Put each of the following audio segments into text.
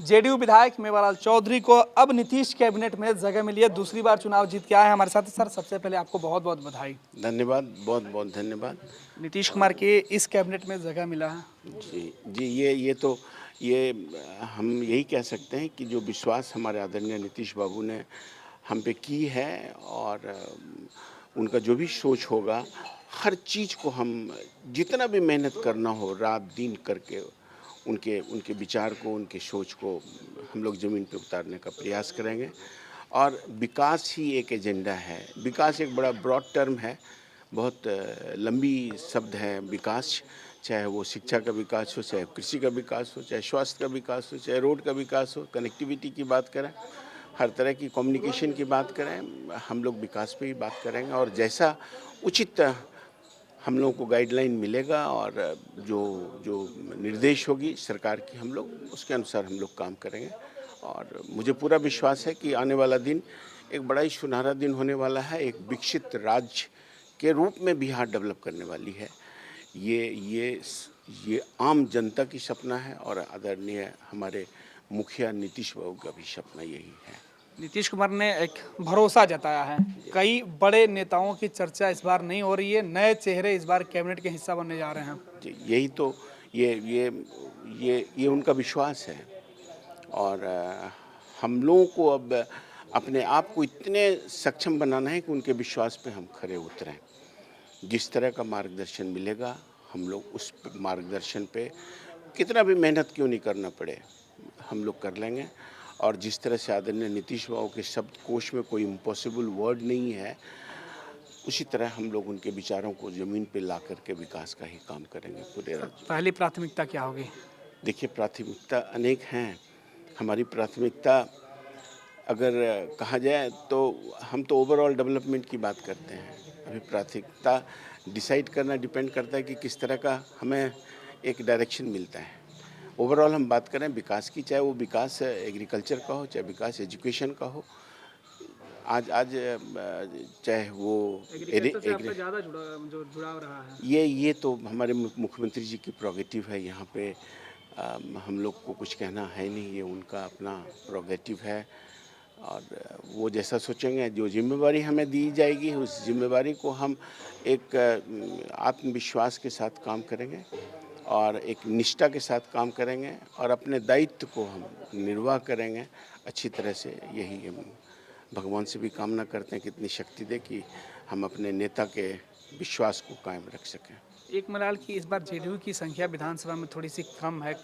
JDU विधायक मेवालाल चौधरी को अब नीतीश कैबिनेट में जगह मिली है। दूसरी बार चुनाव जीत के आए हैं हमारे साथ। सर, सबसे पहले आपको बहुत बहुत बधाई। धन्यवाद, बहुत बहुत धन्यवाद। नीतीश कुमार के इस कैबिनेट में जगह मिला है। जी जी, ये हम यही कह सकते हैं कि जो विश्वास हमारे आदरणीय नीतीश बाबू ने हम पे की है और उनका जो भी सोच होगा, हर चीज़ को हम जितना भी मेहनत करना हो रात दिन करके उनके उनके विचार को, उनके सोच को हम लोग ज़मीन पे उतारने का प्रयास करेंगे। और विकास ही एक एजेंडा है। विकास एक बड़ा ब्रॉड टर्म है, बहुत लंबी शब्द है विकास। चाहे वो शिक्षा का विकास हो, चाहे कृषि का विकास हो, चाहे स्वास्थ्य का विकास हो, चाहे रोड का विकास हो, कनेक्टिविटी की बात करें, हर तरह की कम्युनिकेशन की बात करें, हम लोग विकास पे ही बात करेंगे। और जैसा उचित हम लोगों को गाइडलाइन मिलेगा और जो जो निर्देश होगी सरकार की, हम लोग उसके अनुसार हम लोग काम करेंगे। और मुझे पूरा विश्वास है कि आने वाला दिन एक बड़ा ही सुनहरा दिन होने वाला है। एक विकसित राज्य के रूप में बिहार डेवलप करने वाली है। ये आम जनता की सपना है और आदरणीय हमारे मुखिया नीतीश बाबू का भी सपना यही है। नीतीश कुमार ने एक भरोसा जताया है। कई बड़े नेताओं की चर्चा इस बार नहीं हो रही है, नए चेहरे इस बार कैबिनेट के हिस्सा बनने जा रहे हैं। जी, यही तो ये उनका विश्वास है। और हम लोगों को अब अपने आप को इतने सक्षम बनाना है कि उनके विश्वास पे हम खरे उतरें। जिस तरह का मार्गदर्शन मिलेगा, हम लोग उस मार्गदर्शन पे कितना भी मेहनत क्यों नहीं करना पड़े, हम लोग कर लेंगे। और जिस तरह से आदरणीय नीतीश बाबू के शब्दकोश में कोई इम्पॉसिबल वर्ड नहीं है, उसी तरह हम लोग उनके विचारों को ज़मीन पे ला करके विकास का ही काम करेंगे पूरे राज्य। पहली प्राथमिकता क्या होगी? देखिए, प्राथमिकता अनेक हैं। हमारी प्राथमिकता अगर कहा जाए तो हम तो ओवरऑल डेवलपमेंट की बात करते हैं। अभी प्राथमिकता डिसाइड करना डिपेंड करता है कि किस तरह का हमें एक डायरेक्शन मिलता है। ओवरऑल हम बात करें विकास की, चाहे वो विकास एग्रीकल्चर का हो, चाहे विकास एजुकेशन का हो। आज चाहे वो ज़्यादा जुड़ाव रहा है। ये तो हमारे मुख्यमंत्री जी की प्रोगेटिव है। यहाँ पे हम लोग को कुछ कहना है नहीं, ये उनका अपना प्रोगेटिव है। और वो जैसा सोचेंगे, जो जिम्मेवारी हमें दी जाएगी, उस जिम्मेवारी को हम एक आत्मविश्वास के साथ काम करेंगे और एक निष्ठा के साथ काम करेंगे और अपने दायित्व को हम निर्वाह करेंगे अच्छी तरह से। यही हम भगवान से भी कामना करते हैं कि इतनी शक्ति दे कि हम अपने नेता के विश्वास को कायम रख सकें। एक मलाल की इस बार जेडीयू की संख्या विधानसभा में थोड़ी सी कम है।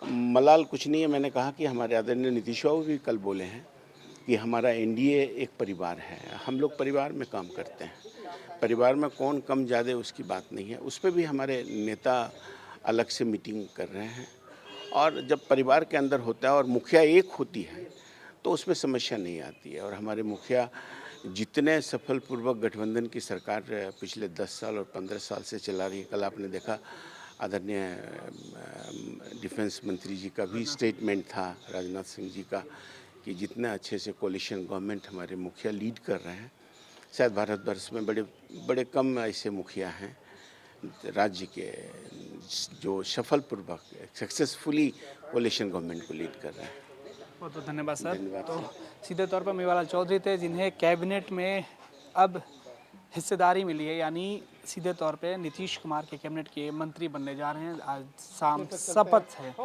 मलाल कुछ नहीं है। मैंने कहा कि हमारे आदरणीय नीतीश बाबू भी कल बोले हैं कि हमारा एनडीए एक परिवार है, हम लोग परिवार में काम करते हैं। परिवार में कौन कम ज़्यादा उसकी बात नहीं है, उस पर भी हमारे नेता अलग से मीटिंग कर रहे हैं। और जब परिवार के अंदर होता है और मुखिया एक होती है तो उसमें समस्या नहीं आती है। और हमारे मुखिया जितने सफलपूर्वक गठबंधन की सरकार पिछले 10 साल और 15 साल से चला रही है, कल आपने देखा आदरणीय डिफेंस मंत्री जी का भी स्टेटमेंट था, राजनाथ सिंह जी का, कि जितने अच्छे से कोalition गवर्नमेंट हमारे मुखिया लीड कर रहे हैं। शायद भारतवर्ष में बड़े बड़े कम ऐसे मुखिया हैं राज्य के जो सफलपूर्वक सक्सेसफुली कोalition गवर्नमेंट को लीड कर रहे हैं। बहुत बहुत धन्यवाद सर। धन्यवाद तो सर। सीधे तौर पर मेवालाल चौधरी थे जिन्हें कैबिनेट में अब हिस्सेदारी मिली है, यानी सीधे तौर पे नीतीश कुमार के कैबिनेट के मंत्री बनने जा रहे हैं। आज शाम शपथ है।